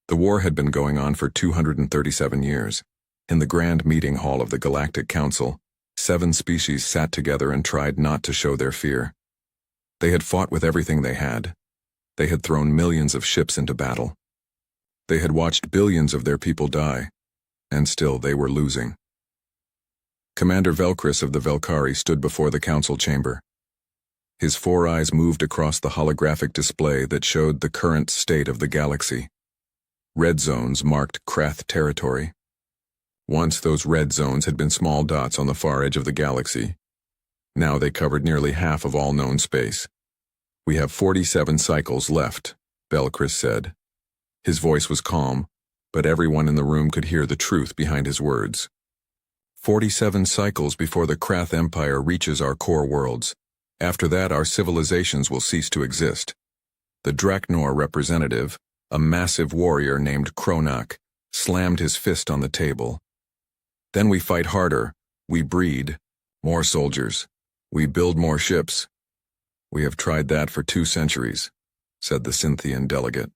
The war had been going on for 237 years. In the grand meeting hall of the Galactic Council, 7 species sat together and tried not to show their fear. They had fought with everything they had. They had thrown millions of ships into battle. They had watched billions of their people die, and still they were losing. Commander Velcris of the Velkari stood before the council chamber. His 4 eyes moved across the holographic display that showed the current state of the galaxy. Red zones marked Krath territory. Once those red zones had been small dots on the far edge of the galaxy. Now they covered nearly half of all known space. "We have 47 cycles left," Velcris said. His voice was calm, but everyone in the room could hear the truth behind his words. 47 cycles before the Krath Empire reaches our core worlds. After that, our civilizations will cease to exist. The Draknor representative, a massive warrior named Kronak, slammed his fist on the table. "Then we fight harder, we breed more soldiers, we build more ships. We have tried that for 2 centuries, said the Cynthian delegate.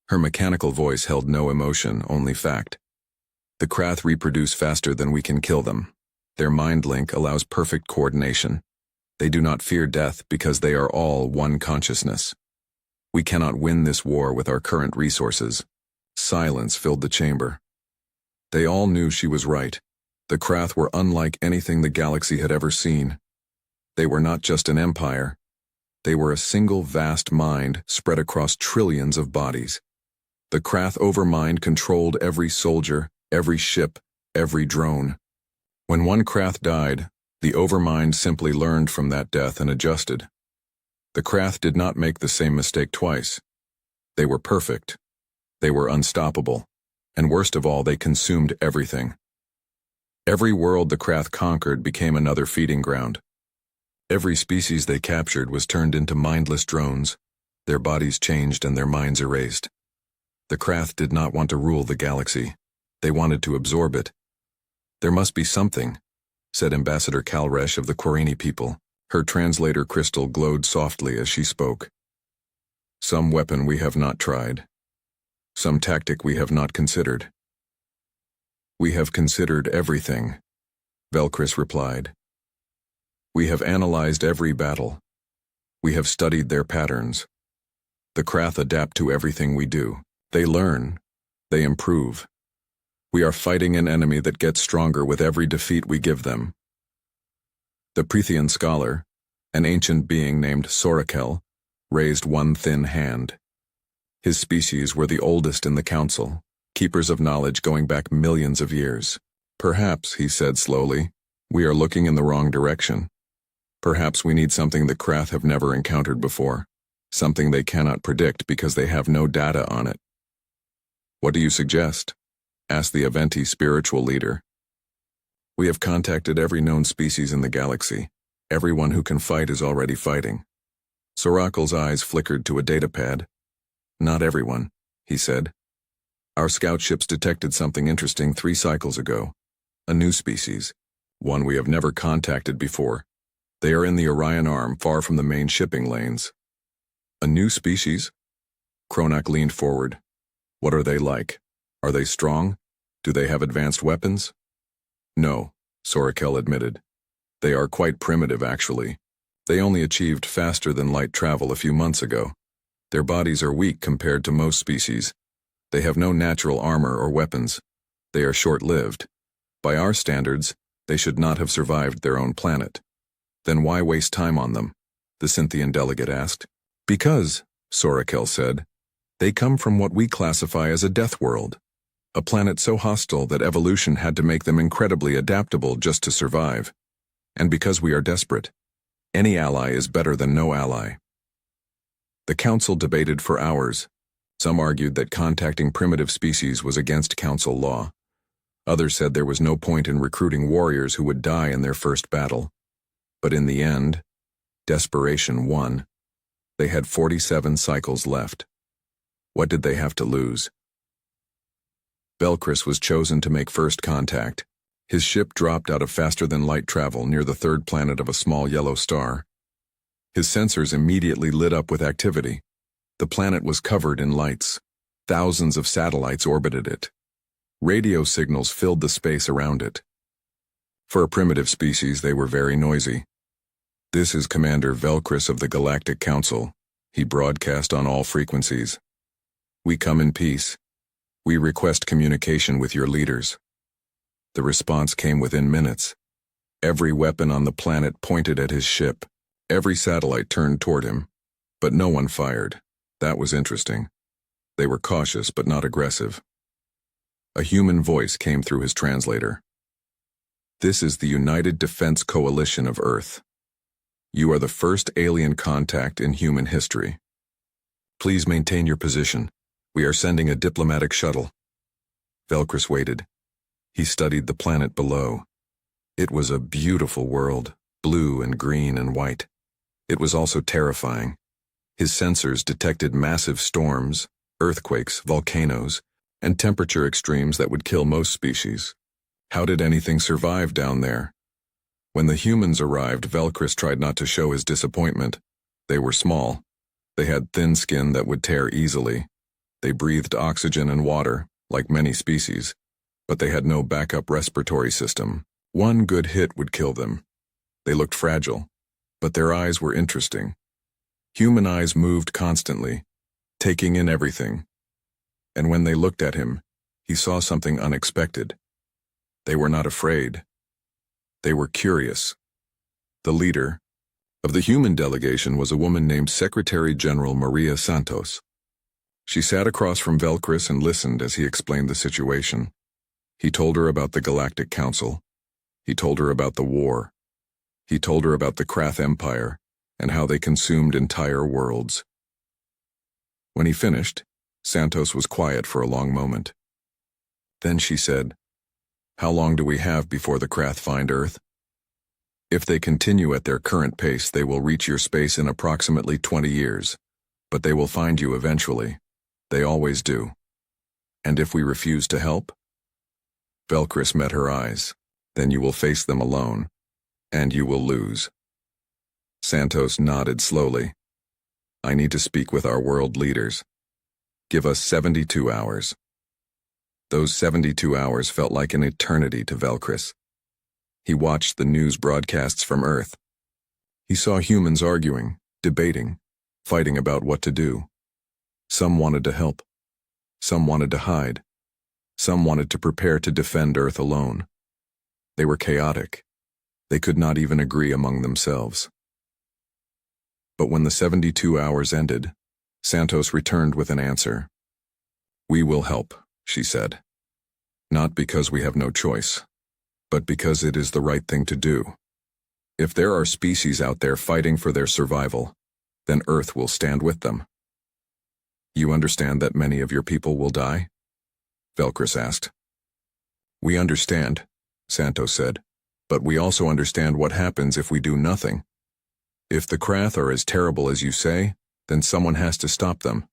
Her mechanical voice held no emotion, only fact. "The Krath reproduce faster than we can kill them. Their mind link allows perfect coordination. They do not fear death because they are all one consciousness. We cannot win this war with our current resources." Silence filled the chamber. They all knew she was right. The Krath were unlike anything the galaxy had ever seen. They were not just an empire. They were a single vast mind spread across trillions of bodies. The Krath overmind controlled every soldier, every ship, every drone. When one Krath died, the overmind simply learned from that death and adjusted. The Krath did not make the same mistake twice. They were perfect. They were unstoppable. And worst of all, they consumed everything. Every world the Krath conquered became another feeding ground. Every species they captured was turned into mindless drones. Their bodies changed and their minds erased. The Krath did not want to rule the galaxy. They wanted to absorb it. "There must be something," said Ambassador Kalresh of the Quarini people. Her translator crystal glowed softly as she spoke. "Some weapon we have not tried. Some tactic we have not considered." "We have considered everything," Velcris replied. "We have analyzed every battle. We have studied their patterns. The Krath adapt to everything we do. They learn. They improve. We are fighting an enemy that gets stronger with every defeat we give them." The Prithian scholar, an ancient being named Sorakel, raised one thin hand. His species were the oldest in the council, keepers of knowledge going back millions of years. "Perhaps," he said slowly, "we are looking in the wrong direction. Perhaps we need something the Krath have never encountered before, something they cannot predict because they have no data on it." "What do you suggest?" asked the Aventi spiritual leader. "We have contacted every known species in the galaxy. Everyone who can fight is already fighting." Sorakel's eyes flickered to a datapad. "Not everyone," he said. "Our scout ships detected something interesting 3 cycles ago. A new species, one we have never contacted before. They are in the Orion Arm, far from the main shipping lanes." "A new species?" Kronak leaned forward. "What are they like? Are they strong? Do they have advanced weapons?" "No," Sorakel admitted. "They are quite primitive, actually. They only achieved faster than light travel a few months ago. Their bodies are weak compared to most species. They have no natural armor or weapons. They are short-lived. By our standards, they should not have survived their own planet." "Then why waste time on them?" the Cynthian delegate asked. "Because," Sorakel said, "they come from what we classify as a death world. A planet so hostile that evolution had to make them incredibly adaptable just to survive. And because we are desperate, any ally is better than no ally." The council debated for hours. Some argued that contacting primitive species was against council law. Others said there was no point in recruiting warriors who would die in their first battle. But in the end, desperation won. They had 47 cycles left. What did they have to lose? Velcris was chosen to make first contact. His ship dropped out of faster-than-light travel near the 3rd planet of a small yellow star. His sensors immediately lit up with activity. The planet was covered in lights. Thousands of satellites orbited it. Radio signals filled the space around it. For a primitive species, they were very noisy. "This is Commander Velcris of the Galactic Council," he broadcast on all frequencies. "We come in peace. We request communication with your leaders." The response came within minutes. Every weapon on the planet pointed at his ship. Every satellite turned toward him. But no one fired. That was interesting. They were cautious but not aggressive. A human voice came through his translator. "This is the United Defense Coalition of Earth. You are the first alien contact in human history. Please maintain your position. We are sending a diplomatic shuttle." Velcris waited. He studied the planet below. It was a beautiful world, blue and green and white. It was also terrifying. His sensors detected massive storms, earthquakes, volcanoes, and temperature extremes that would kill most species. How did anything survive down there? When the humans arrived, Velcris tried not to show his disappointment. They were small. They had thin skin that would tear easily. They breathed oxygen and water, like many species, but they had no backup respiratory system. One good hit would kill them. They looked fragile, but their eyes were interesting. Human eyes moved constantly, taking in everything. And when they looked at him, he saw something unexpected. They were not afraid. They were curious. The leader of the human delegation was a woman named Secretary General Maria Santos. She sat across from Velcris and listened as he explained the situation. He told her about the Galactic Council. He told her about the war. He told her about the Krath Empire and how they consumed entire worlds. When he finished, Santos was quiet for a long moment. Then she said, "How long do we have before the Krath find Earth?" "If they continue at their current pace, they will reach your space in approximately 20 years. But they will find you eventually. They always do." "And if we refuse to help?" Velcris met her eyes. "Then you will face them alone. And you will lose." Santos nodded slowly. "I need to speak with our world leaders. Give us 72 hours. Those 72 hours felt like an eternity to Velcris. He watched the news broadcasts from Earth. He saw humans arguing, debating, fighting about what to do. Some wanted to help. Some wanted to hide. Some wanted to prepare to defend Earth alone. They were chaotic. They could not even agree among themselves. But when the 72 hours ended, Santos returned with an answer. "We will help," she said. "Not because we have no choice, but because it is the right thing to do. If there are species out there fighting for their survival, then Earth will stand with them." "You understand that many of your people will die?" Velcris asked. "We understand," Santos said, "but we also understand what happens if we do nothing. If the Krath are as terrible as you say, then someone has to stop them.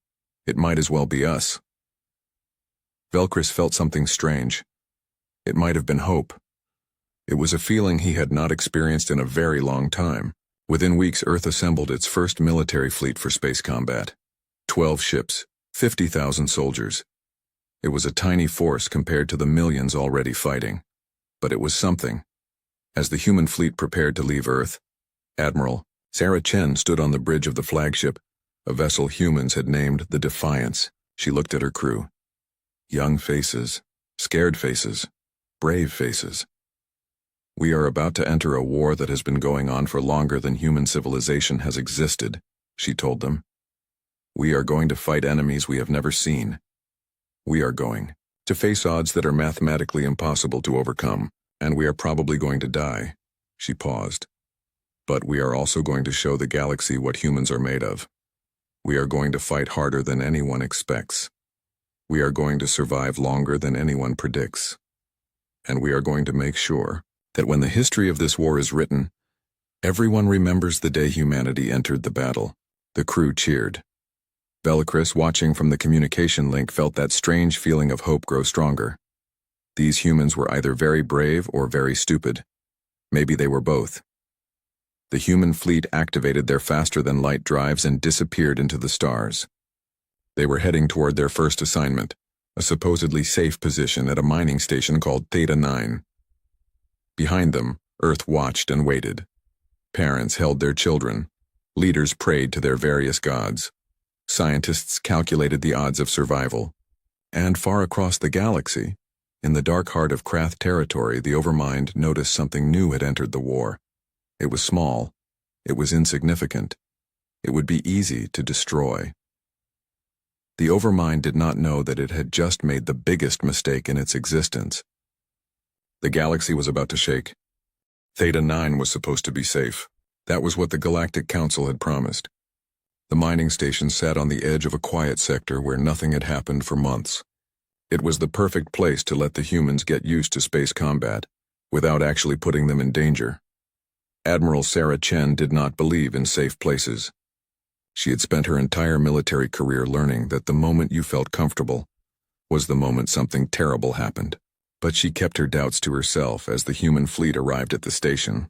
It might as well be us." Velcris felt something strange. It might have been hope. It was a feeling he had not experienced in a very long time. Within weeks, Earth assembled its first military fleet for space combat. 12 ships, 50,000 soldiers. It was a tiny force compared to the millions already fighting. But it was something. As the human fleet prepared to leave Earth, Admiral Sarah Chen stood on the bridge of the flagship, a vessel humans had named the Defiance. She looked at her crew. Young faces, scared faces, brave faces. "We are about to enter a war that has been going on for longer than human civilization has existed," she told them. "We are going to fight enemies we have never seen. We are going to face odds that are mathematically impossible to overcome, and we are probably going to die." She paused. "But we are also going to show the galaxy what humans are made of. We are going to fight harder than anyone expects. We are going to survive longer than anyone predicts. And we are going to make sure that when the history of this war is written, everyone remembers the day humanity entered the battle." The crew cheered. Velcris, watching from the communication link, felt that strange feeling of hope grow stronger. These humans were either very brave or very stupid. Maybe they were both. The human fleet activated their faster-than-light drives and disappeared into the stars. They were heading toward their first assignment, a supposedly safe position at a mining station called Theta 9. Behind them, Earth watched and waited. Parents held their children. Leaders prayed to their various gods. Scientists calculated the odds of survival. And far across the galaxy, in the dark heart of Krath territory, the Overmind noticed something new had entered the war. It was small. It was insignificant. It would be easy to destroy. The Overmind did not know that it had just made the biggest mistake in its existence. The galaxy was about to shake. Theta 9 was supposed to be safe. That was what the Galactic Council had promised. The mining station sat on the edge of a quiet sector where nothing had happened for months. It was the perfect place to let the humans get used to space combat, without actually putting them in danger. Admiral Sarah Chen did not believe in safe places. She had spent her entire military career learning that the moment you felt comfortable was the moment something terrible happened. But she kept her doubts to herself as the human fleet arrived at the station.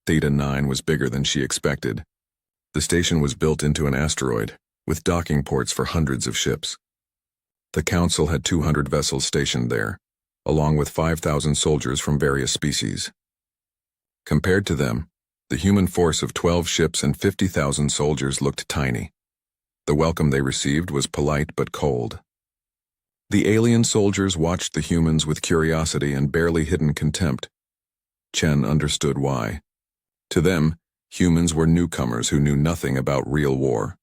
Theta 9 was bigger than she expected. The station was built into an asteroid, with docking ports for hundreds of ships. The Council had 200 vessels stationed there, along with 5,000 soldiers from various species. Compared to them, the human force of 12 ships and 50,000 soldiers looked tiny. The welcome they received was polite but cold. The alien soldiers watched the humans with curiosity and barely hidden contempt. Chen understood why. To them, humans were newcomers who knew nothing about real war.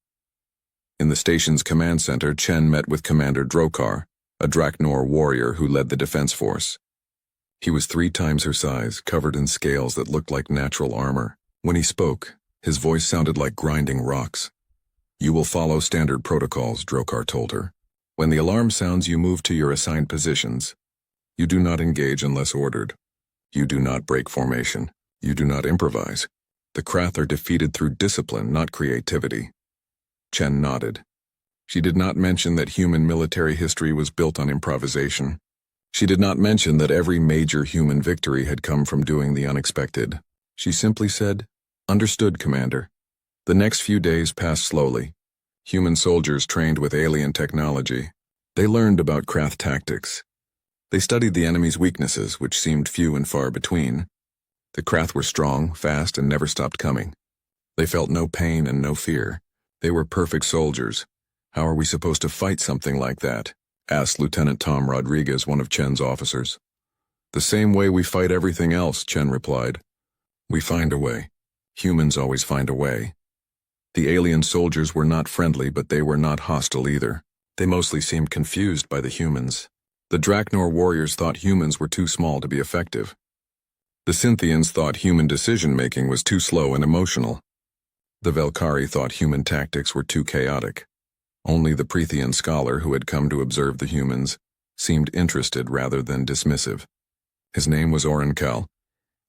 In the station's command center, Chen met with Commander Drokar, a Draknor warrior who led the defense force. He was 3 times her size, covered in scales that looked like natural armor. When he spoke, his voice sounded like grinding rocks. "You will follow standard protocols," Drokar told her. "When the alarm sounds, you move to your assigned positions. You do not engage unless ordered. You do not break formation. You do not improvise. The Krath are defeated through discipline, not creativity." Chen nodded. She did not mention that human military history was built on improvisation. She did not mention that every major human victory had come from doing the unexpected. She simply said, "Understood, Commander." The next few days passed slowly. Human soldiers trained with alien technology. They learned about Krath tactics. They studied the enemy's weaknesses, which seemed few and far between. The Krath were strong, fast, and never stopped coming. They felt no pain and no fear. They were perfect soldiers. "How are we supposed to fight something like that?" asked Lieutenant Tom Rodriguez, one of Chen's officers. "The same way we fight everything else," Chen replied. "We find a way. Humans always find a way." The alien soldiers were not friendly, but they were not hostile either. They mostly seemed confused by the humans. The Draknor warriors thought humans were too small to be effective. The Cynthians thought human decision-making was too slow and emotional. The Velkari thought human tactics were too chaotic. Only the Preethian scholar who had come to observe the humans seemed interested rather than dismissive. His name was Orankal,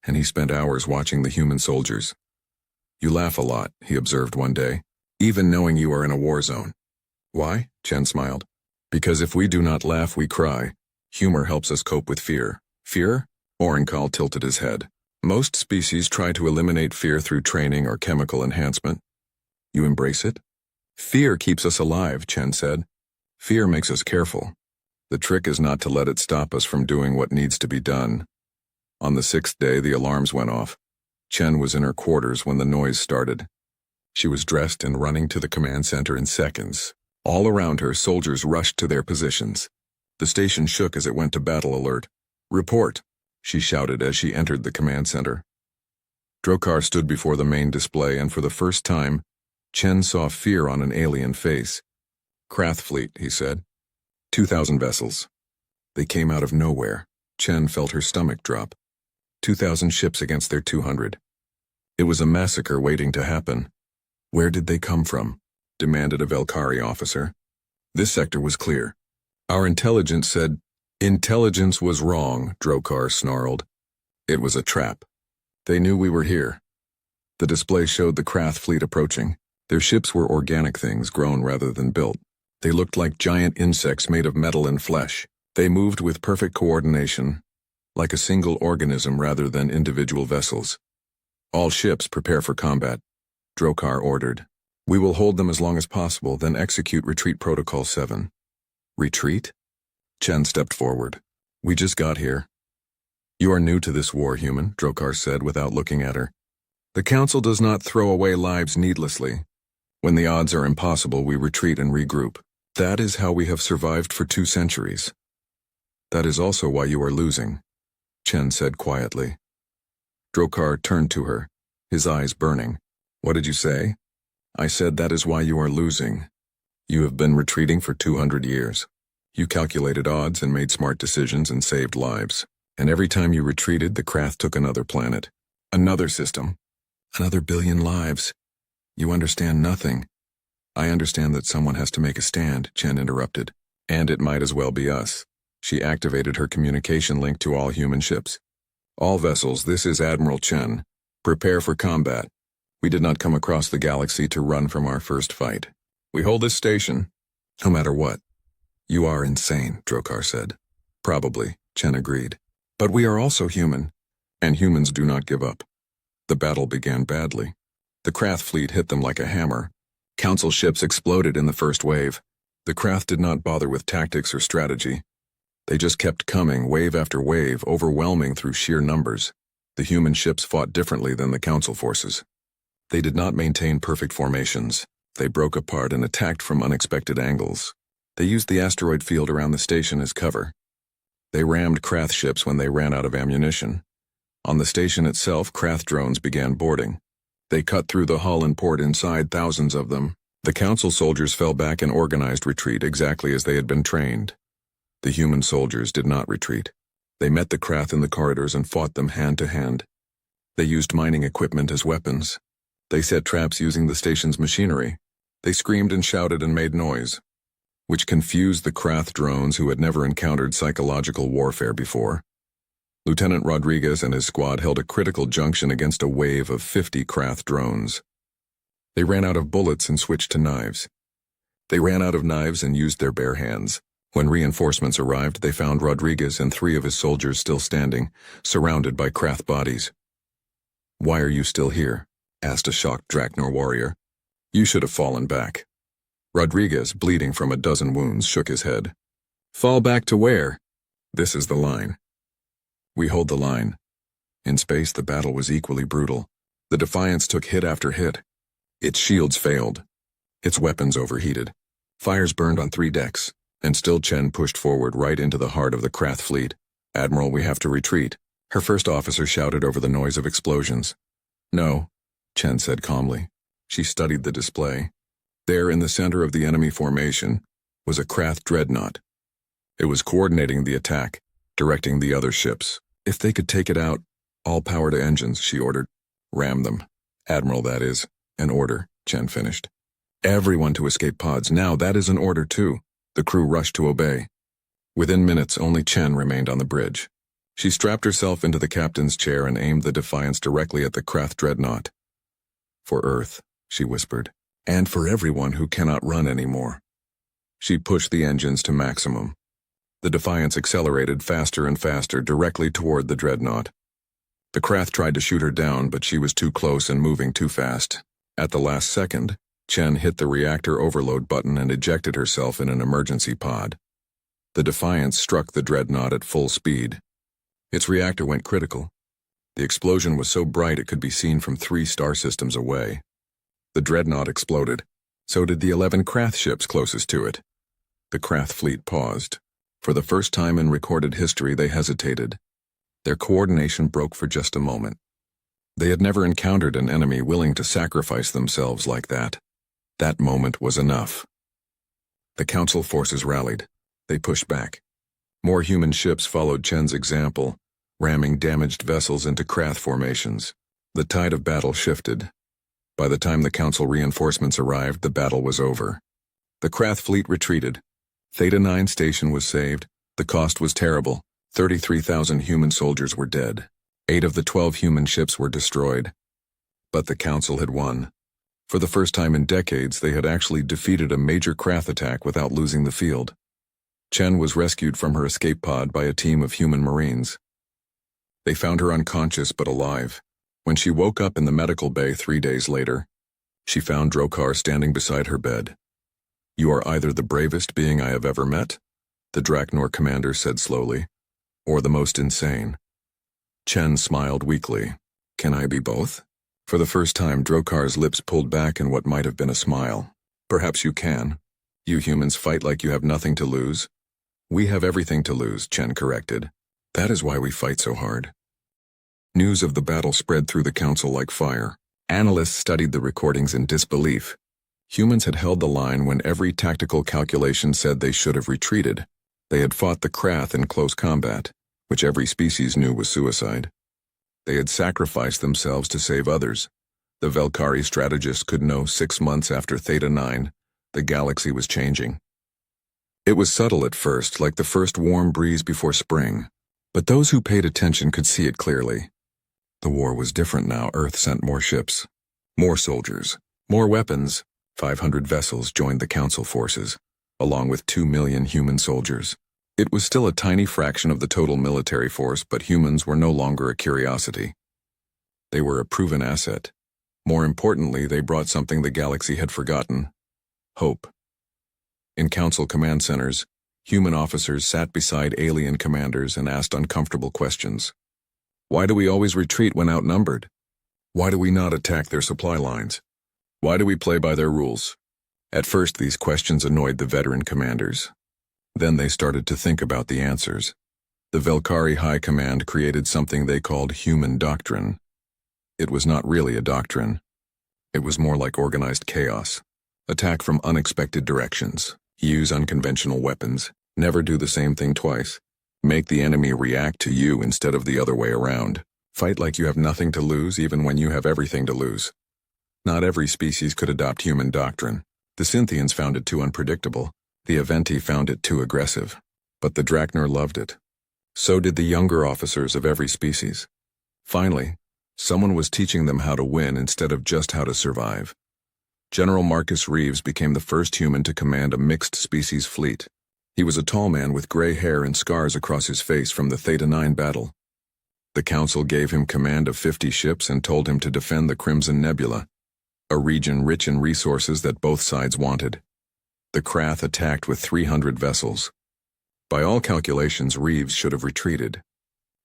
and he spent hours watching the human soldiers. "You laugh a lot," he observed one day, "even knowing you are in a war zone." "Why?" Chen smiled. "Because if we do not laugh, we cry. Humor helps us cope with fear." "Fear?" Orankal tilted his head. "Most species try to eliminate fear through training or chemical enhancement. You embrace it?" "Fear keeps us alive," Chen said. "Fear makes us careful. The trick is not to let it stop us from doing what needs to be done." On the 6th day, the alarms went off. Chen was in her quarters when the noise started. She was dressed and running to the command center in seconds. All around her, soldiers rushed to their positions. The station shook as it went to battle alert. "Report," she shouted as she entered the command center. Drokar stood before the main display, and for the first time, Chen saw fear on an alien face. "Krath fleet," he said. 2,000 vessels. They came out of nowhere. Chen felt her stomach drop. 2,000 ships against their 200. It was a massacre waiting to happen. "Where did they come from?" demanded a Velkari officer. This sector was clear. "Our intelligence said—" "Intelligence was wrong," Drokar snarled. "It was a trap. They knew we were here." The display showed the Krath fleet approaching. Their ships were organic things, grown rather than built. They looked like giant insects made of metal and flesh. They moved with perfect coordination, like a single organism rather than individual vessels. "All ships prepare for combat," Drokar ordered. We will hold them as long as possible, then execute Retreat Protocol 7. Retreat? Chen stepped forward. We just got here. You are new to this war, human, Drokar said without looking at her. The Council does not throw away lives needlessly. When the odds are impossible, we retreat and regroup. That is how we have survived for 2 centuries. That is also why you are losing, Chen said quietly. Drokar turned to her, his eyes burning. What did you say? I said that is why you are losing. You have been retreating for 200 years. You calculated odds and made smart decisions and saved lives. And every time you retreated, the Krath took another planet, another system, another billion lives. You understand nothing. I understand that someone has to make a stand, Chen interrupted. And it might as well be us. She activated her communication link to all human ships. All vessels, this is Admiral Chen. Prepare for combat. We did not come across the galaxy to run from our first fight. We hold this station, no matter what. You are insane, Drokar said. Probably, Chen agreed. But we are also human, and humans do not give up. The battle began badly. The Krath fleet hit them like a hammer. Council ships exploded in the first wave. The Krath did not bother with tactics or strategy. They just kept coming, wave after wave, overwhelming through sheer numbers. The human ships fought differently than the Council forces. They did not maintain perfect formations. They broke apart and attacked from unexpected angles. They used the asteroid field around the station as cover. They rammed Krath ships when they ran out of ammunition. On the station itself, Krath drones began boarding. They cut through the hull and poured inside, thousands of them. The Council soldiers fell back and organized retreat exactly as they had been trained. The human soldiers did not retreat. They met the Krath in the corridors and fought them hand to hand. They used mining equipment as weapons. They set traps using the station's machinery. They screamed and shouted and made noise, which confused the Krath drones who had never encountered psychological warfare before. Lieutenant Rodriguez and his squad held a critical junction against a wave of 50 Krath drones. They ran out of bullets and switched to knives. They ran out of knives and used their bare hands. When reinforcements arrived, they found Rodriguez and 3 of his soldiers still standing, surrounded by Krath bodies. "Why are you still here?" asked a shocked Draknor warrior. "You should have fallen back." Rodriguez, bleeding from a dozen wounds, shook his head. "Fall back to where?" "This is the line." "We hold the line." In space, the battle was equally brutal. The Defiance took hit after hit. Its shields failed. Its weapons overheated. Fires burned on 3 decks, and still Chen pushed forward right into the heart of the Krath fleet. "Admiral, we have to retreat," her first officer shouted over the noise of explosions. "No," Chen said calmly. She studied the display. There, in the center of the enemy formation, was a Krath dreadnought. It was coordinating the attack, directing the other ships. "If they could take it out, all power to engines," she ordered. "Ram them. Admiral, that is." "An order," Chen finished. "Everyone to escape pods. Now that is an order too." The crew rushed to obey. Within minutes, only Chen remained on the bridge. She strapped herself into the captain's chair and aimed the Defiance directly at the Krath dreadnought. "For Earth," she whispered, "and for everyone who cannot run anymore." She pushed the engines to maximum. The Defiance accelerated faster and faster directly toward the dreadnought. The Krath tried to shoot her down, but she was too close and moving too fast. At the last second, Chen hit the reactor overload button and ejected herself in an emergency pod. The Defiance struck the dreadnought at full speed. Its reactor went critical. The explosion was so bright it could be seen from 3 star systems away. The dreadnought exploded. So did the 11 Krath ships closest to it. The Krath fleet paused. For the first time in recorded history, they hesitated. Their coordination broke for just a moment. They had never encountered an enemy willing to sacrifice themselves like that. That moment was enough. The Council forces rallied. They pushed back. More human ships followed Chen's example, ramming damaged vessels into Krath formations. The tide of battle shifted. By the time the Council reinforcements arrived, the battle was over. The Krath fleet retreated. Theta 9 station was saved. The cost was terrible. 33,000 human soldiers were dead. 8 of the 12 human ships were destroyed. But the Council had won. For the first time in decades, they had actually defeated a major Krath attack without losing the field. Chen was rescued from her escape pod by a team of human Marines. They found her unconscious but alive. When she woke up in the medical bay 3 days later, She found Drokar standing beside her bed. "You are either the bravest being I have ever met," the Draknor commander said slowly, "or the most insane." Chen smiled weakly. "Can I be both?" For the first time, Drokar's lips pulled back in what might have been a smile. "Perhaps you can. You humans fight like you have nothing to lose." "We have everything to lose," Chen corrected. "That is why we fight so hard." News of the battle spread through the council like fire. Analysts studied the recordings in disbelief. Humans had held the line when every tactical calculation said they should have retreated. They had fought the Krath in close combat, which every species knew was suicide. They had sacrificed themselves to save others. The Velkari strategists could know 6 months after Theta 9, the galaxy was changing. It was subtle at first, like the first warm breeze before spring, but those who paid attention could see it clearly. The war was different now. Earth sent more ships, more soldiers, more weapons. 500 vessels joined the Council forces, along with 2 million human soldiers. It was still a tiny fraction of the total military force, but humans were no longer a curiosity. They were a proven asset. More importantly, they brought something the galaxy had forgotten: hope. In Council command centers, human officers sat beside alien commanders and asked uncomfortable questions. Why do we always retreat when outnumbered? Why do we not attack their supply lines? Why do we play by their rules? At first, these questions annoyed the veteran commanders. Then they started to think about the answers. The Velkari High Command created something they called human doctrine. It was not really a doctrine. It was more like organized chaos. Attack from unexpected directions. Use unconventional weapons. Never do the same thing twice. Make the enemy react to you instead of the other way around. Fight like you have nothing to lose even when you have everything to lose. Not every species could adopt human doctrine. The Synthians found it too unpredictable. The Aventi found it too aggressive. But the Draknor loved it. So did the younger officers of every species. Finally, someone was teaching them how to win instead of just how to survive. General Marcus Reeves became the first human to command a mixed-species fleet. He was a tall man with gray hair and scars across his face from the Theta 9 battle. The Council gave him command of 50 ships and told him to defend the Crimson Nebula, a region rich in resources that both sides wanted. The Krath attacked with 300 vessels. By all calculations, Reeves should have retreated.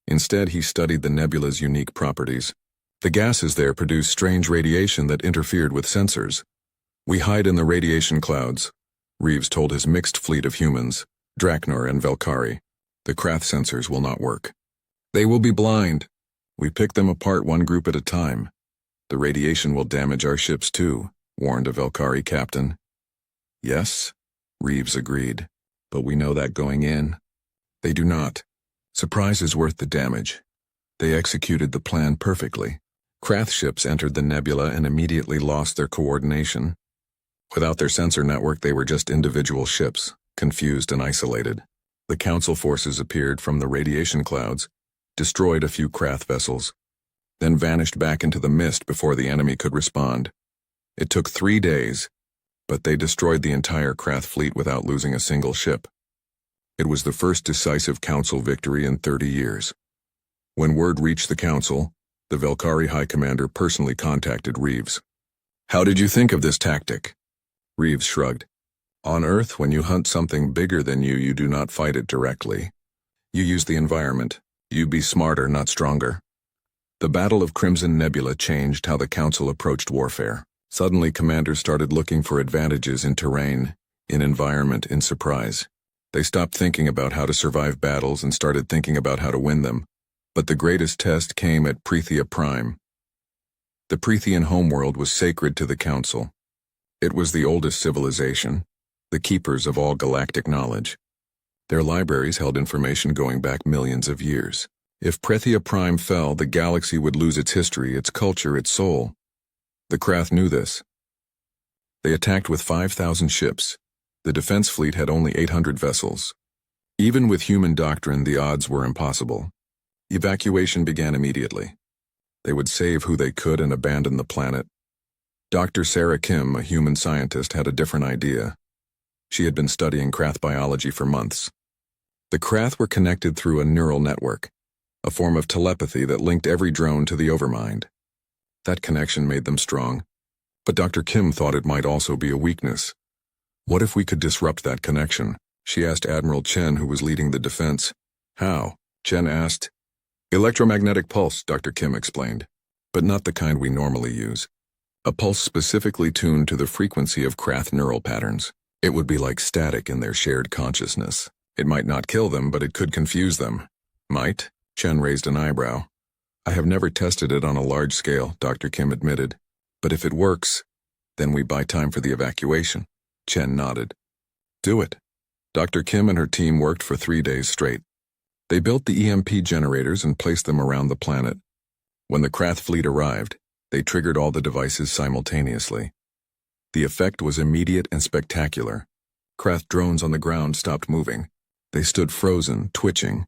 Instead, he studied the nebula's unique properties. The gases there produced strange radiation that interfered with sensors. "We hide in the radiation clouds," Reeves told his mixed fleet of humans, Draknor and Velkari. "The Krath sensors will not work. They will be blind. We pick them apart one group at a time. The radiation will damage our ships too," warned a Velkari captain. "Yes," Reeves agreed, "but we know that going in." "They do not. Surprise is worth the damage." They executed the plan perfectly. Krath ships entered the nebula and immediately lost their coordination. Without their sensor network, they were just individual ships, confused and isolated. The Council forces appeared from the radiation clouds, destroyed a few Krath vessels, then vanished back into the mist before the enemy could respond. It took 3 days, but they destroyed the entire Krath fleet without losing a single ship. It was the first decisive Council victory in 30 years. When word reached the Council, the Velkari High Commander personally contacted Reeves. "How did you think of this tactic?" Reeves shrugged. "On Earth, when you hunt something bigger than you, you do not fight it directly. You use the environment. You be smarter, not stronger." The Battle of Crimson Nebula changed how the Council approached warfare. Suddenly, commanders started looking for advantages in terrain, in environment, in surprise. They stopped thinking about how to survive battles and started thinking about how to win them. But the greatest test came at Prethia Prime. The Prethian homeworld was sacred to the Council. It was the oldest civilization, the keepers of all galactic knowledge. Their libraries held information going back millions of years. If Prethia Prime fell, the galaxy would lose its history, its culture, its soul. The Krath knew this. They attacked with 5,000 ships. The defense fleet had only 800 vessels. Even with human doctrine, the odds were impossible. Evacuation began immediately. They would save who they could and abandon the planet. Dr. Sarah Kim, a human scientist, had a different idea. She had been studying Krath biology for months. The Krath were connected through a neural network, a form of telepathy that linked every drone to the overmind. That connection made them strong. But Dr. Kim thought it might also be a weakness. What if we could disrupt that connection? She asked Admiral Chen, who was leading the defense. How? Chen asked. Electromagnetic pulse, Dr. Kim explained. But not the kind we normally use. A pulse specifically tuned to the frequency of Krath neural patterns. It would be like static in their shared consciousness. It might not kill them, but it could confuse them. Might? Chen raised an eyebrow. I have never tested it on a large scale, Dr. Kim admitted. But if it works, then we buy time for the evacuation. Chen nodded. Do it. Dr. Kim and her team worked for 3 days straight. They built the EMP generators and placed them around the planet. When the Krath fleet arrived, they triggered all the devices simultaneously. The effect was immediate and spectacular. Krath drones on the ground stopped moving. They stood frozen, twitching,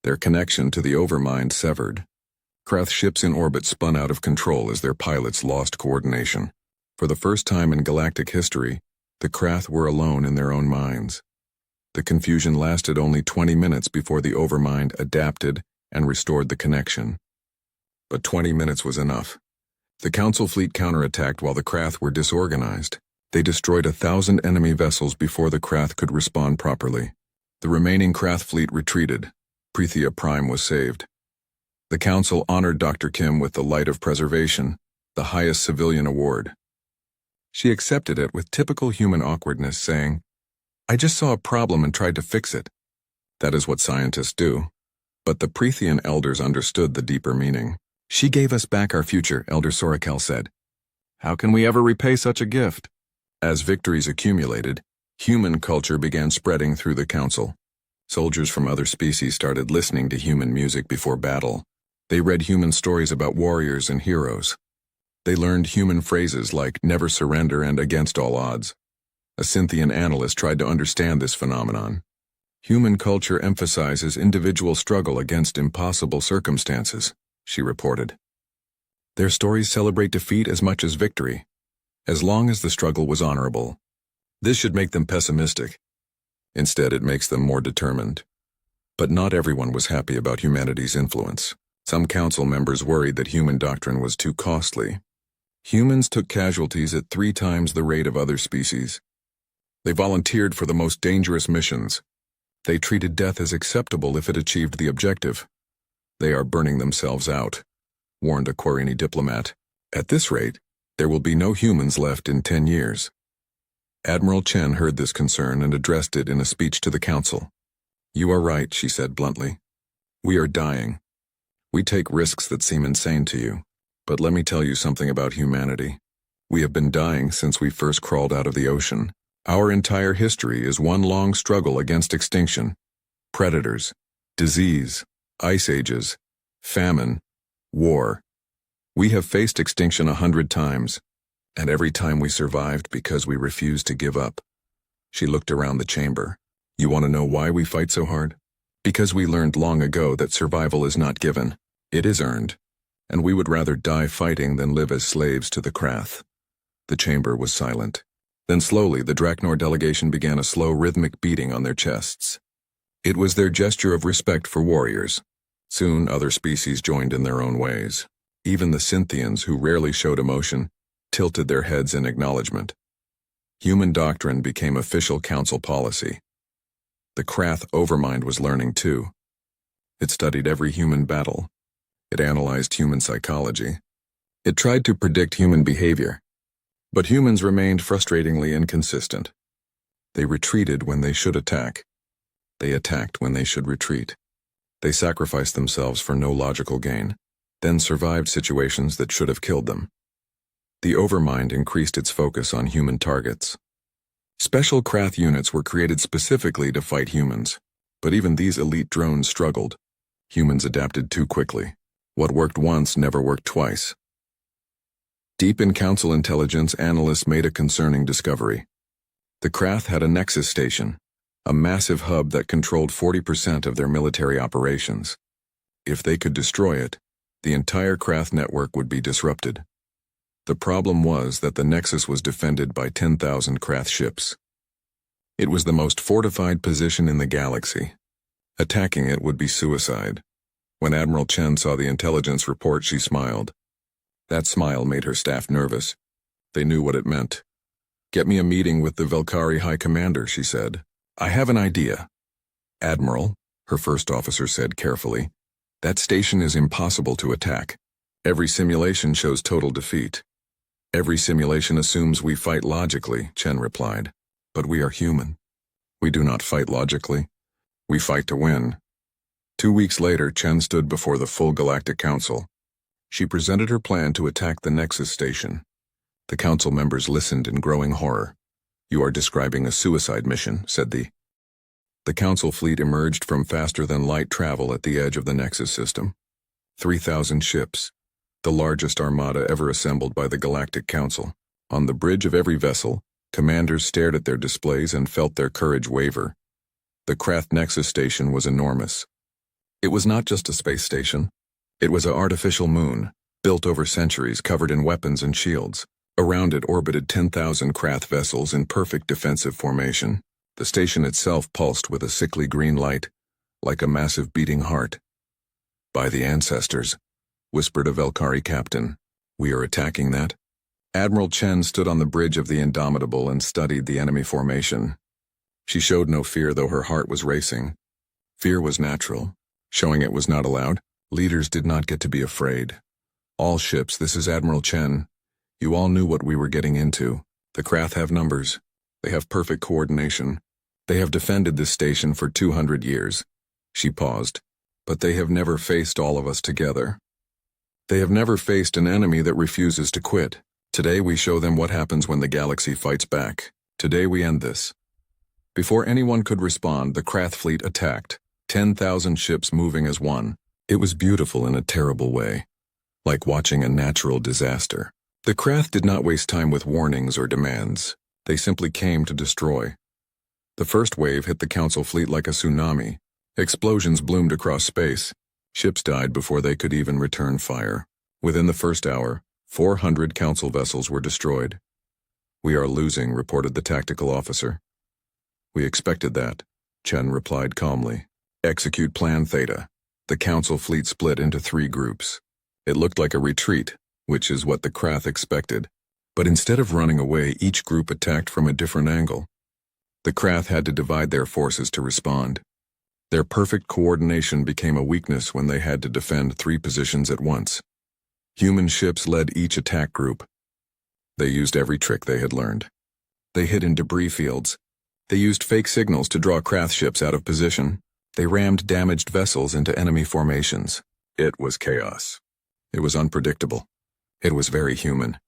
their connection to the Overmind severed. Krath ships in orbit spun out of control as their pilots lost coordination. For the first time in galactic history, the Krath were alone in their own minds. The confusion lasted only 20 minutes before the Overmind adapted and restored the connection. But 20 minutes was enough. The Council fleet counterattacked while the Krath were disorganized. They destroyed 1,000 enemy vessels before the Krath could respond properly. The remaining Krath fleet retreated. Prithia Prime was saved. The Council honored Dr. Kim with the Light of Preservation, the highest civilian award. She accepted it with typical human awkwardness, saying, I just saw a problem and tried to fix it. That is what scientists do. But the Prithian elders understood the deeper meaning. She gave us back our future, Elder Sorakel said. How can we ever repay such a gift? As victories accumulated, human culture began spreading through the Council. Soldiers from other species started listening to human music before battle. They read human stories about warriors and heroes. They learned human phrases like never surrender and against all odds. A Cynthian analyst tried to understand this phenomenon. Human culture emphasizes individual struggle against impossible circumstances, she reported. Their stories celebrate defeat as much as victory, as long as the struggle was honorable. This should make them pessimistic. Instead, it makes them more determined. But not everyone was happy about humanity's influence. Some council members worried that human doctrine was too costly. Humans took casualties at 3 times the rate of other species. They volunteered for the most dangerous missions. They treated death as acceptable if it achieved the objective. They are burning themselves out, warned a Quarini diplomat. At this rate, there will be no humans left in 10 years. Admiral Chen heard this concern and addressed it in a speech to the council. You are right, she said bluntly. We are dying. We take risks that seem insane to you. But let me tell you something about humanity. We have been dying since we first crawled out of the ocean. Our entire history is one long struggle against extinction. Predators, disease, ice ages, famine, war. We have faced extinction 100 times, and every time we survived because we refused to give up. She looked around the chamber. You want to know why we fight so hard? Because we learned long ago that survival is not given. It is earned, and we would rather die fighting than live as slaves to the Krath. The chamber was silent. Then slowly the Draknor delegation began a slow rhythmic beating on their chests. It was their gesture of respect for warriors. Soon other species joined in their own ways. Even the Cynthians, who rarely showed emotion, tilted their heads in acknowledgement. Human doctrine became official council policy. The Krath Overmind was learning too. It studied every human battle. It analyzed human psychology. It tried to predict human behavior. But humans remained frustratingly inconsistent. They retreated when they should attack. They attacked when they should retreat. They sacrificed themselves for no logical gain, then survived situations that should have killed them. The Overmind increased its focus on human targets. Special Krath units were created specifically to fight humans, but even these elite drones struggled. Humans adapted too quickly. What worked once never worked twice. Deep in Council intelligence, analysts made a concerning discovery. The Krath had a Nexus station, a massive hub that controlled 40% of their military operations. If they could destroy it, the entire Krath network would be disrupted. The problem was that the Nexus was defended by 10,000 Krath ships. It was the most fortified position in the galaxy. Attacking it would be suicide. When Admiral Chen saw the intelligence report, she smiled. That smile made her staff nervous. They knew what it meant. "Get me a meeting with the Velkari High Commander," she said. "I have an idea." "Admiral," her first officer said carefully, "that station is impossible to attack. Every simulation shows total defeat." "Every simulation assumes we fight logically," Chen replied. "But we are human. We do not fight logically. We fight to win." 2 weeks later, Chen stood before the full Galactic Council. She presented her plan to attack the Nexus station. The council members listened in growing horror. "You are describing a suicide mission," said the council fleet emerged from faster-than-light travel at the edge of the Nexus system. 3,000 ships, the largest armada ever assembled by the Galactic Council. On the bridge of every vessel, commanders stared at their displays and felt their courage waver. The Krath Nexus station was enormous. It was not just a space station. It was an artificial moon, built over centuries, covered in weapons and shields. Around it orbited 10,000 Krath vessels in perfect defensive formation. The station itself pulsed with a sickly green light, like a massive beating heart. "By the ancestors," whispered a Velkari captain. "We are attacking that." Admiral Chen stood on the bridge of the Indomitable and studied the enemy formation. She showed no fear, though her heart was racing. Fear was natural. Showing it was not allowed. Leaders did not get to be afraid. "All ships, this is Admiral Chen. You all knew what we were getting into. The Krath have numbers. They have perfect coordination. They have defended this station for 200 years. She paused. "But they have never faced all of us together. They have never faced an enemy that refuses to quit. Today we show them what happens when the galaxy fights back. Today we end this." Before anyone could respond, the Krath fleet attacked, 10,000 ships moving as one. It was beautiful in a terrible way, like watching a natural disaster. The Krath did not waste time with warnings or demands. They simply came to destroy. The first wave hit the Council fleet like a tsunami. Explosions bloomed across space. Ships died before they could even return fire. Within the first hour, 400 Council vessels were destroyed. "We are losing," reported the tactical officer. "We expected that," Chen replied calmly. "Execute Plan Theta." The Council fleet split into 3 groups. It looked like a retreat, which is what the Krath expected. But instead of running away, each group attacked from a different angle. The Krath had to divide their forces to respond. Their perfect coordination became a weakness when they had to defend 3 positions at once. Human ships led each attack group. They used every trick they had learned. They hid in debris fields. They used fake signals to draw Krath ships out of position. They rammed damaged vessels into enemy formations. It was chaos. It was unpredictable. It was very human.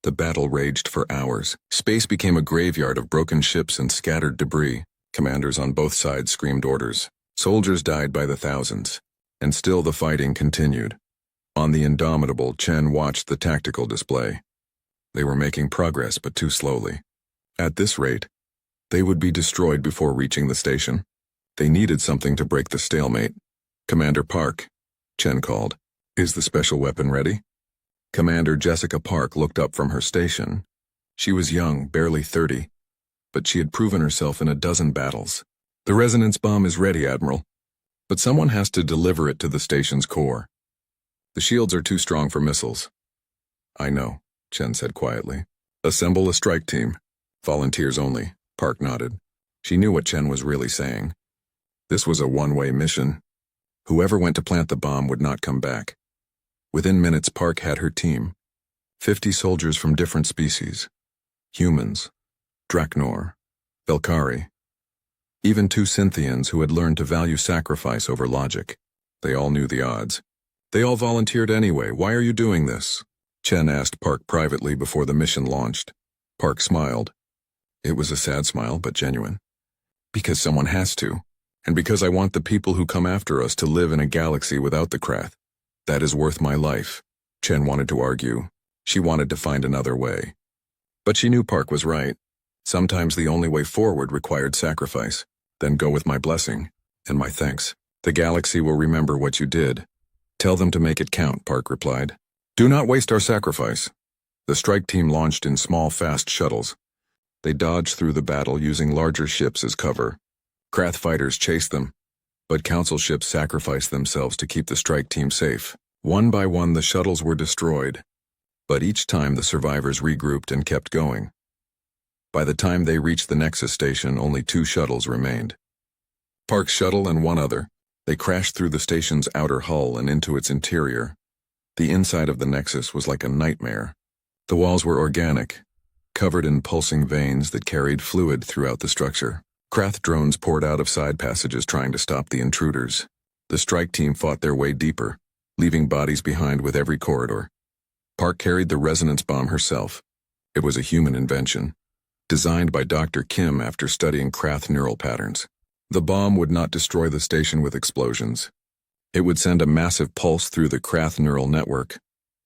The battle raged for hours. Space became a graveyard of broken ships and scattered debris. Commanders on both sides screamed orders. Soldiers died by the thousands. And still the fighting continued. On the Indomitable, Chen watched the tactical display. They were making progress, but too slowly. At this rate, they would be destroyed before reaching the station. They needed something to break the stalemate. "Commander Park," Chen called. "Is the special weapon ready?" Commander Jessica Park looked up from her station. She was young, barely 30, but she had proven herself in a dozen battles. "The resonance bomb is ready, Admiral, but someone has to deliver it to the station's core. The shields are too strong for missiles." "I know," Chen said quietly. "Assemble a strike team. Volunteers only." Park nodded. She knew what Chen was really saying. This was a one-way mission. Whoever went to plant the bomb would not come back. Within minutes, Park had her team. 50 soldiers from different species. Humans, Draknor, Velkari. Even 2 Synthians who had learned to value sacrifice over logic. They all knew the odds. "They all volunteered anyway. Why are you doing this?" Chen asked Park privately before the mission launched. Park smiled. It was a sad smile, but genuine. "Because someone has to. And because I want the people who come after us to live in a galaxy without the Krath. That is worth my life." Chen wanted to argue. She wanted to find another way. But she knew Park was right. Sometimes the only way forward required sacrifice. "Then go with my blessing, and my thanks. The galaxy will remember what you did." "Tell them to make it count," Park replied. "Do not waste our sacrifice." The strike team launched in small, fast shuttles. They dodged through the battle using larger ships as cover. Krath fighters chased them, but Council ships sacrificed themselves to keep the strike team safe. One by one, the shuttles were destroyed. But each time the survivors regrouped and kept going. By the time they reached the Nexus station, only 2 shuttles remained. Park's shuttle and one other. They crashed through the station's outer hull and into its interior. The inside of the Nexus was like a nightmare. The walls were organic, covered in pulsing veins that carried fluid throughout the structure. Krath drones poured out of side passages trying to stop the intruders. The strike team fought their way deeper, leaving bodies behind with every corridor. Park carried the resonance bomb herself. It was a human invention, designed by Dr. Kim after studying Krath neural patterns. The bomb would not destroy the station with explosions. It would send a massive pulse through the Krath neural network,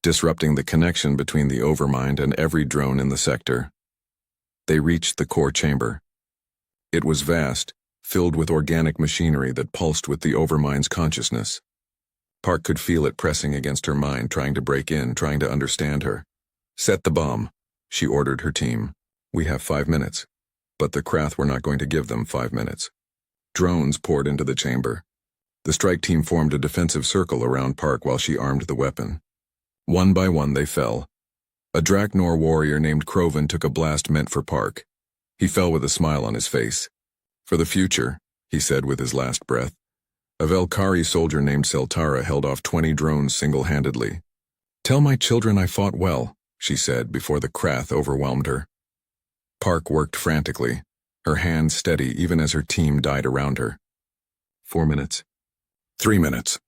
disrupting the connection between the Overmind and every drone in the sector. They reached the core chamber. It was vast, filled with organic machinery that pulsed with the Overmind's consciousness. Park could feel it pressing against her mind, trying to break in, trying to understand her. "Set the bomb," she ordered her team. "We have 5 minutes." But the Krath were not going to give them 5 minutes. Drones poured into the chamber. The strike team formed a defensive circle around Park while she armed the weapon. One by one they fell. A Draknor warrior named Krovan took a blast meant for Park. He fell with a smile on his face. "For the future," he said with his last breath. A Velkari soldier named Seltara held off 20 drones single-handedly. "Tell my children I fought well," she said before the Krath overwhelmed her. Park worked frantically, her hands steady even as her team died around her. 4 minutes. 3 minutes.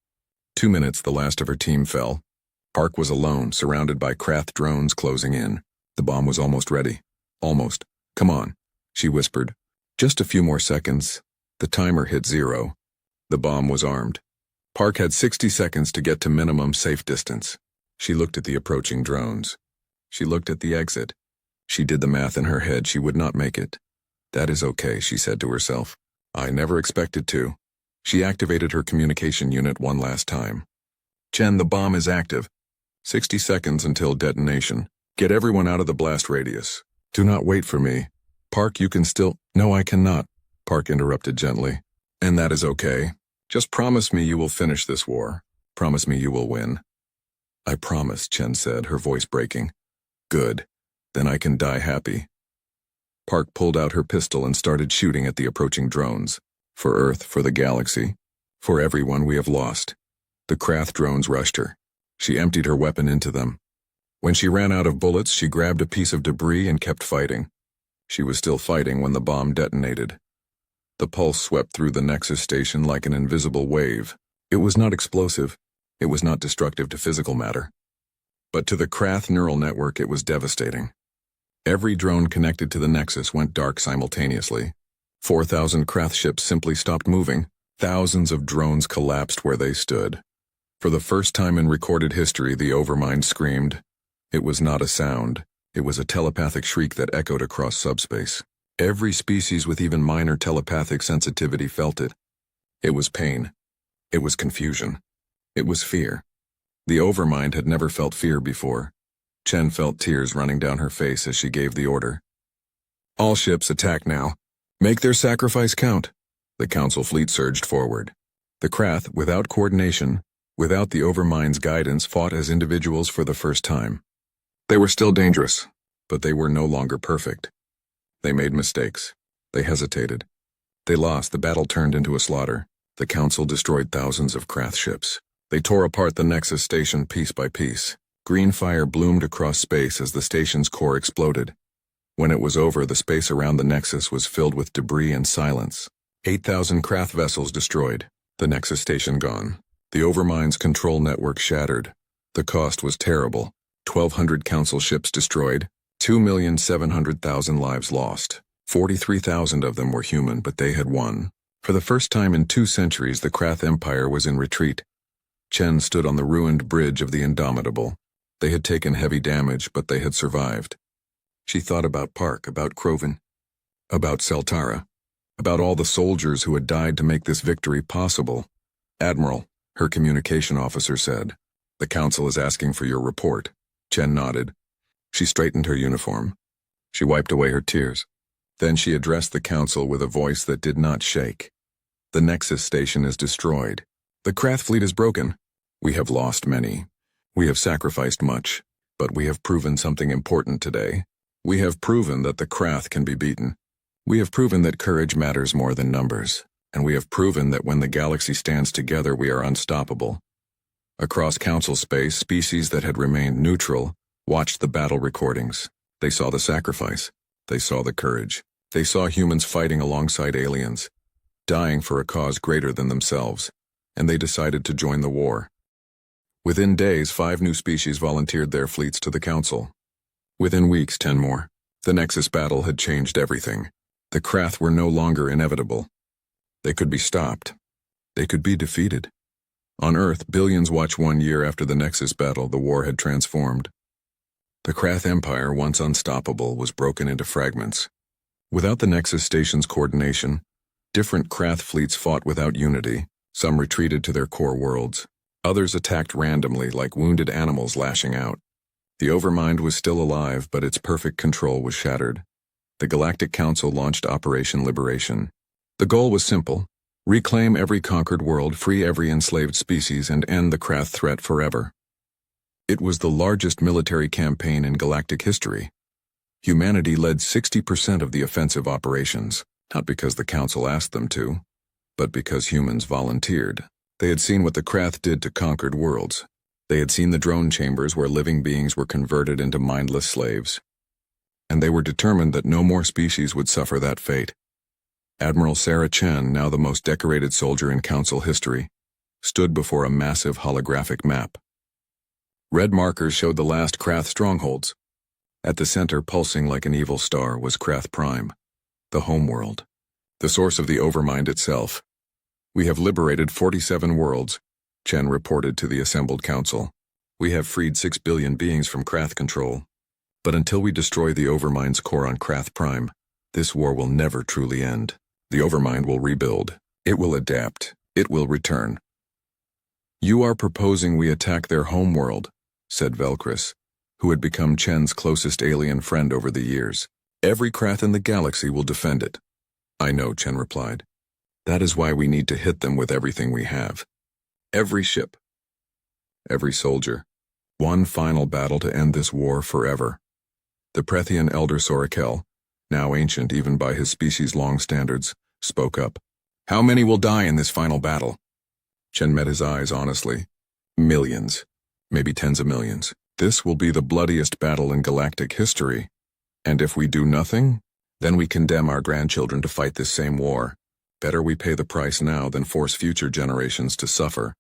2 minutes, the last of her team fell. Park was alone, surrounded by Krath drones closing in. The bomb was almost ready. Almost. "Come on," she whispered. Just a few more seconds. The timer hit 0. The bomb was armed. Park had 60 seconds to get to minimum safe distance. She looked at the approaching drones. She looked at the exit. She did the math in her head. She would not make it. "That is okay," she said to herself. "I never expected to." She activated her communication unit one last time. "Chen, the bomb is active. 60 seconds until detonation. Get everyone out of the blast radius. Do not wait for me. Park, you can still—" "No, I cannot," Park interrupted gently. "And that is okay. Just promise me you will finish this war. Promise me you will win." "I promise," Chen said, her voice breaking. "Good. Then I can die happy." Park pulled out her pistol and started shooting at the approaching drones. For Earth, for the galaxy, for everyone we have lost. The Krath drones rushed her. She emptied her weapon into them. When she ran out of bullets, she grabbed a piece of debris and kept fighting. She was still fighting when the bomb detonated. The pulse swept through the Nexus station like an invisible wave. It was not explosive. It was not destructive to physical matter. But to the Krath neural network, it was devastating. Every drone connected to the Nexus went dark simultaneously. 4,000 Krath ships simply stopped moving. Thousands of drones collapsed where they stood. For the first time in recorded history, the Overmind screamed. It was not a sound. It was a telepathic shriek that echoed across subspace. Every species with even minor telepathic sensitivity felt it. It was pain. It was confusion. It was fear. The Overmind had never felt fear before. Chen felt tears running down her face as she gave the order. "All ships attack now. Make their sacrifice count." The Council fleet surged forward. The Krath, without coordination, without the Overmind's guidance, fought as individuals for the first time. They were still dangerous, but they were no longer perfect. They made mistakes. They hesitated. They lost. The battle turned into a slaughter. The Council destroyed thousands of Krath ships. They tore apart the Nexus station piece by piece. Green fire bloomed across space as the station's core exploded. When it was over, the space around the Nexus was filled with debris and silence. 8,000 Krath vessels destroyed. The Nexus station gone. The Overmind's control network shattered. The cost was terrible. 1,200 Council ships destroyed. 2,700,000 lives lost. 43,000 of them were human, but they had won. For the first time in 2 centuries, the Krath Empire was in retreat. Chen stood on the ruined bridge of the Indomitable. They had taken heavy damage, but they had survived. She thought about Park, about Krovan, about Seltara, about all the soldiers who had died to make this victory possible. "Admiral," her communication officer said, "the Council is asking for your report." Chen nodded. She straightened her uniform. She wiped away her tears. Then she addressed the Council with a voice that did not shake. "The Nexus station is destroyed. The Krath fleet is broken. We have lost many. We have sacrificed much. But we have proven something important today. We have proven that the Krath can be beaten. We have proven that courage matters more than numbers. And we have proven that when the galaxy stands together, we are unstoppable. Across Council space, species that had remained neutral watched the battle recordings. They saw the sacrifice. They saw the courage. They saw humans fighting alongside aliens, dying for a cause greater than themselves, and they decided to join the war. Within days, 5 new species volunteered their fleets to the Council. Within weeks, 10 more. The Nexus battle had changed everything. The Krath were no longer inevitable. They could be stopped. They could be defeated. On Earth, billions watched 1 year after the Nexus battle. The war had transformed. The Krath Empire, once unstoppable, was broken into fragments. Without the Nexus station's coordination, different Krath fleets fought without unity. Some retreated to their core worlds. Others attacked randomly, like wounded animals lashing out. The Overmind was still alive, but its perfect control was shattered. The Galactic Council launched Operation Liberation. The goal was simple: reclaim every conquered world, free every enslaved species, and end the Krath threat forever. It was the largest military campaign in galactic history. Humanity led 60% of the offensive operations, not because the Council asked them to, but because humans volunteered. They had seen what the Krath did to conquered worlds. They had seen the drone chambers where living beings were converted into mindless slaves. And they were determined that no more species would suffer that fate. Admiral Sarah Chen, now the most decorated soldier in Council history, stood before a massive holographic map. Red markers showed the last Krath strongholds. At the center, pulsing like an evil star, was Krath Prime, the homeworld, the source of the Overmind itself. We have liberated 47 worlds, Chen reported to the assembled Council. We have freed 6 billion beings from Krath control. But until we destroy the Overmind's core on Krath Prime, this war will never truly end. The Overmind will rebuild. It will adapt. It will return. You are proposing we attack their homeworld, said Velcris, who had become Chen's closest alien friend over the years. Every Krath in the galaxy will defend it. I know, Chen replied. That is why we need to hit them with everything we have. Every ship. Every soldier. One final battle to end this war forever. The Prethian elder Sorakel, now ancient even by his species' long standards, spoke up. How many will die in this final battle? Chen met his eyes honestly. Millions. Maybe tens of millions. This will be the bloodiest battle in galactic history. And if we do nothing, then we condemn our grandchildren to fight this same war. Better we pay the price now than force future generations to suffer.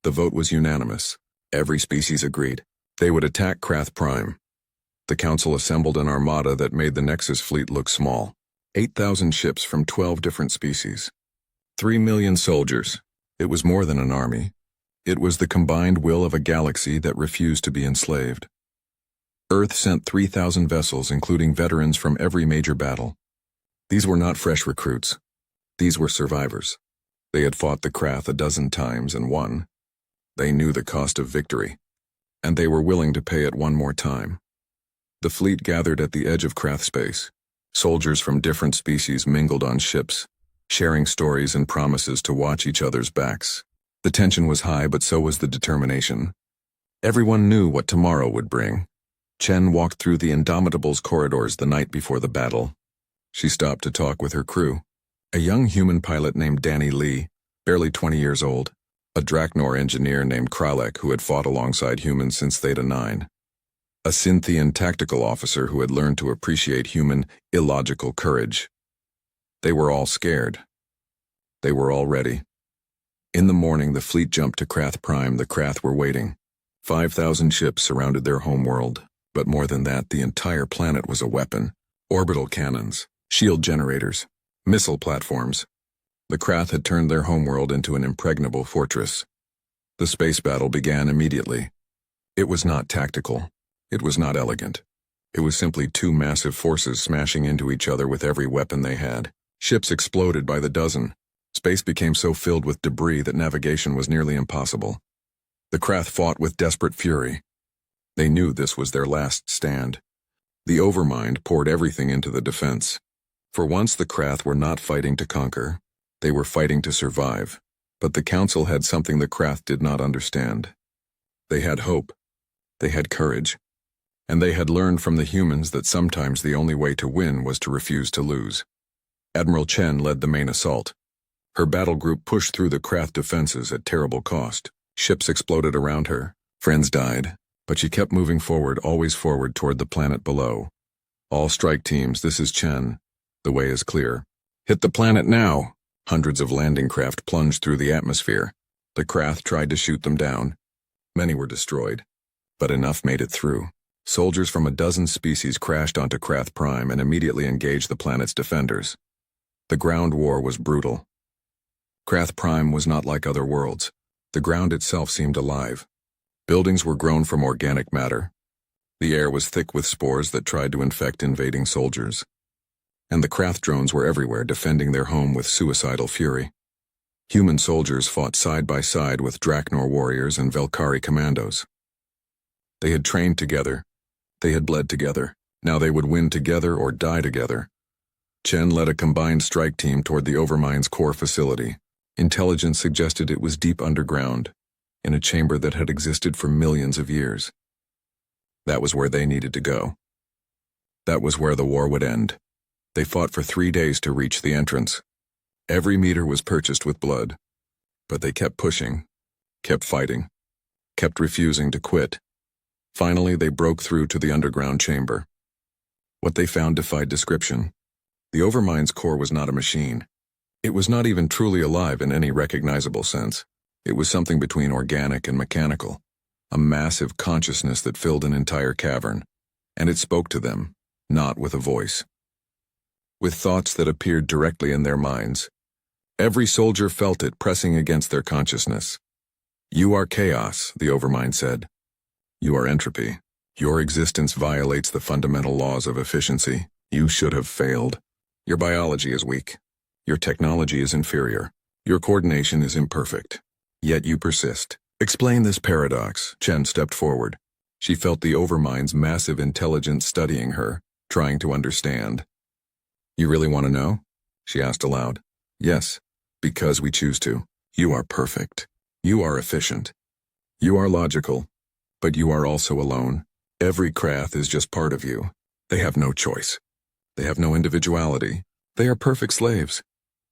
The vote was unanimous. Every species agreed. They would attack Krath Prime. The Council assembled an armada that made the Nexus fleet look small. 8,000 ships from 12 different species. 3 million soldiers. It was more than an army. It was the combined will of a galaxy that refused to be enslaved. Earth sent 3,000 vessels, including veterans from every major battle. These were not fresh recruits. These were survivors. They had fought the Krath a dozen times and won. They knew the cost of victory, and they were willing to pay it one more time. The fleet gathered at the edge of Krath space. Soldiers from different species mingled on ships, sharing stories and promises to watch each other's backs. The tension was high, but so was the determination. Everyone knew what tomorrow would bring. Chen walked through the Indomitable's corridors the night before the battle. She stopped to talk with her crew. A young human pilot named Danny Lee, barely 20 years old. A Draknor engineer named Kralek who had fought alongside humans since Theta 9. A Synthian tactical officer who had learned to appreciate human, illogical courage. They were all scared. They were all ready. In the morning, the fleet jumped to Krath Prime. The Krath were waiting. 5,000 ships surrounded their homeworld, but more than that, the entire planet was a weapon. Orbital cannons, shield generators, missile platforms. The Krath had turned their homeworld into an impregnable fortress. The space battle began immediately. It was not tactical. It was not elegant. It was simply 2 massive forces smashing into each other with every weapon they had. Ships exploded by the dozen. Space became so filled with debris that navigation was nearly impossible. The Krath fought with desperate fury. They knew this was their last stand. The Overmind poured everything into the defense. For once, the Krath were not fighting to conquer. They were fighting to survive. But the Council had something the Krath did not understand. They had hope. They had courage. And they had learned from the humans that sometimes the only way to win was to refuse to lose. Admiral Chen led the main assault. Her battle group pushed through the Krath defenses at terrible cost. Ships exploded around her. Friends died. But she kept moving forward, always forward toward the planet below. All strike teams, this is Chen. The way is clear. Hit the planet now! Hundreds of landing craft plunged through the atmosphere. The Krath tried to shoot them down. Many were destroyed. But enough made it through. Soldiers from a dozen species crashed onto Krath Prime and immediately engaged the planet's defenders. The ground war was brutal. Krath Prime was not like other worlds. The ground itself seemed alive. Buildings were grown from organic matter. The air was thick with spores that tried to infect invading soldiers. And the Krath drones were everywhere, defending their home with suicidal fury. Human soldiers fought side by side with Draknor warriors and Velkari commandos. They had trained together. They had bled together. Now they would win together or die together. Chen led a combined strike team toward the Overmind's core facility. Intelligence suggested it was deep underground, in a chamber that had existed for millions of years. That was where they needed to go. That was where the war would end. They fought for 3 days to reach the entrance. Every meter was purchased with blood. But they kept pushing, kept fighting, kept refusing to quit. Finally, they broke through to the underground chamber. What they found defied description. The Overmind's core was not a machine. It was not even truly alive in any recognizable sense. It was something between organic and mechanical, a massive consciousness that filled an entire cavern, and it spoke to them, not with a voice. With thoughts that appeared directly in their minds. Every soldier felt it pressing against their consciousness. You are chaos, the Overmind said. You are entropy. Your existence violates the fundamental laws of efficiency. You should have failed. Your biology is weak. Your technology is inferior. Your coordination is imperfect. Yet you persist. Explain this paradox. Chen stepped forward. She felt the Overmind's massive intelligence studying her, trying to understand. You really want to know? She asked aloud. Yes, because we choose to. You are perfect. You are efficient. You are logical. But you are also alone. Every Krath is just part of you. They have no choice. They have no individuality. They are perfect slaves.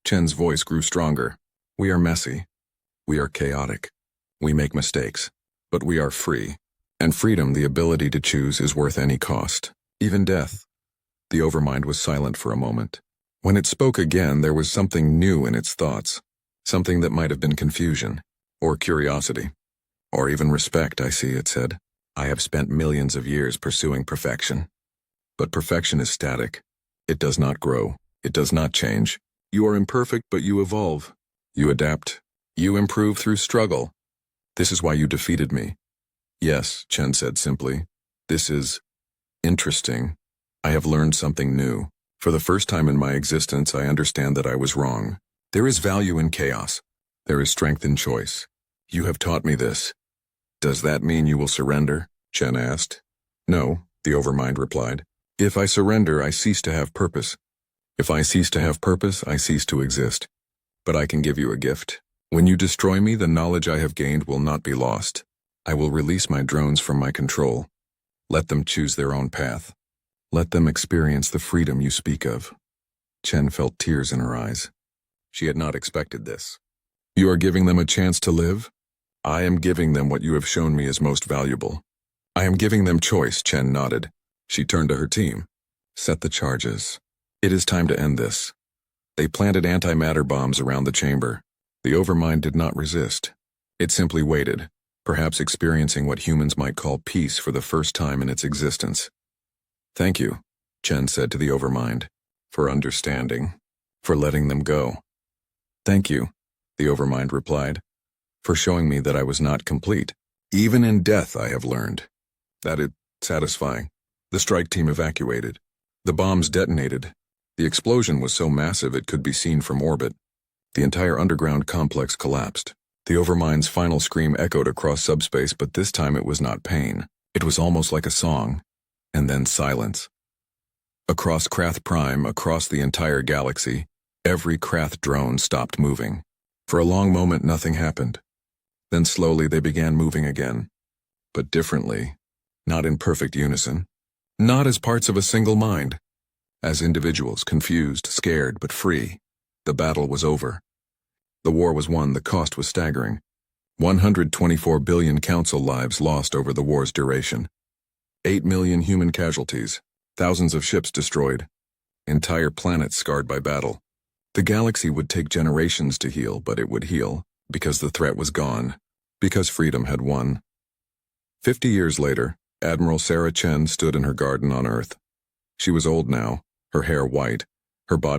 Chen's voice grew stronger. We are messy. We are chaotic. We make mistakes. But we are free. And freedom, the ability to choose, is worth any cost. Even death. The Overmind was silent for a moment. When it spoke again, there was something new in its thoughts. Something that might have been confusion. Or curiosity. Or even respect, I see, it said. I have spent millions of years pursuing perfection. But perfection is static. It does not grow. It does not change. You are imperfect, but you evolve. You adapt. You improve through struggle. This is why you defeated me. Yes, Chen said simply. This is interesting. I have learned something new. For the first time in my existence, I understand that I was wrong. There is value in chaos. There is strength in choice. You have taught me this. Does that mean you will surrender? Chen asked. No, the Overmind replied. If I surrender, I cease to have purpose. If I cease to have purpose, I cease to exist. But I can give you a gift. When you destroy me, the knowledge I have gained will not be lost. I will release my drones from my control. Let them choose their own path. Let them experience the freedom you speak of. Chen felt tears in her eyes. She had not expected this. You are giving them a chance to live? I am giving them what you have shown me is most valuable. I am giving them choice, Chen nodded. She turned to her team. Set the charges. It is time to end this. They planted antimatter bombs around the chamber. The Overmind did not resist. It simply waited, perhaps experiencing what humans might call peace for the first time in its existence. Thank you, Chen said to the Overmind, for understanding, for letting them go. Thank you, the Overmind replied, for showing me that I was not complete. Even in death I have learned. That it's satisfying. The strike team evacuated. The bombs detonated. The explosion was so massive it could be seen from orbit. The entire underground complex collapsed. The Overmind's final scream echoed across subspace, but this time it was not pain. It was almost like a song. And then silence. Across Krath Prime, across the entire galaxy, every Krath drone stopped moving. For a long moment nothing happened. Then slowly they began moving again. But differently. not in perfect unison, not as parts of a single mind. As individuals, confused, scared, but free, the battle was over. The war was won, the cost was staggering. 124 billion council lives lost over the war's duration. 8 million human casualties, thousands of ships destroyed, entire planets scarred by battle. The galaxy would take generations to heal, but it would heal, because the threat was gone, because freedom had won. 50 years later, Admiral Sarah Chen stood in her garden on Earth. She was old now, her hair white, her body